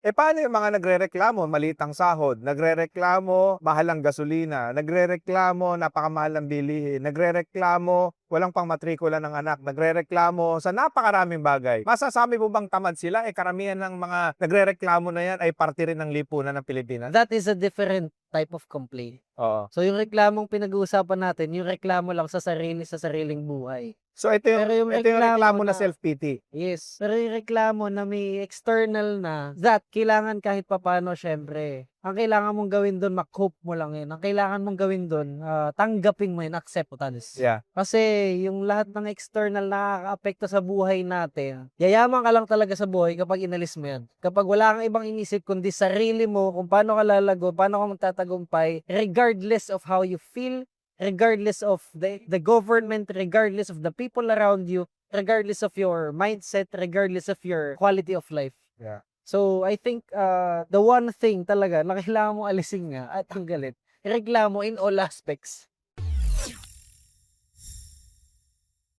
Eh, paano yung mga nagrereklamo, maliit ang sahod, nagrereklamo, mahal ang gasolina, nagrereklamo, napakamahal ng bilihin, nagrereklamo, walang pangmatrikula ng anak, nagrereklamo sa napakaraming bagay. Masasabi mo bang tamad sila? Eh, karamihan ng mga nagrereklamo na yan ay parte rin ng lipunan ng Pilipinas? That is a different type of complaint. Oo. So, yung reklamong pinag-uusapan natin, yung reklamo lang sa sariling buhay. So ito yung Pero yung ito yung reklamo reklamo na na self-pity. yes, pero yung reklamo na may external na, that kailangan kahit papaano siyempre, ang kailangan mong gawin dun ma-cope mo lang yun. Ang kailangan mong gawin dun, tanggapin mo yun, acceptance. Yeah. Kasi yung lahat ng external na nakakaapekto sa buhay natin, yayaman ka lang talaga sa buhay kapag inalis mo yan. Kapag wala kang ibang inisip kundi sarili mo, kung paano ka lalago, paano ka magtatagumpay, regardless of how you feel, regardless of the government, regardless of the people around you, regardless of your mindset, regardless of your quality of life. Yeah. So, I think the one thing talaga na kailangan mo alisin nga at tanggalin, reklamo in all aspects.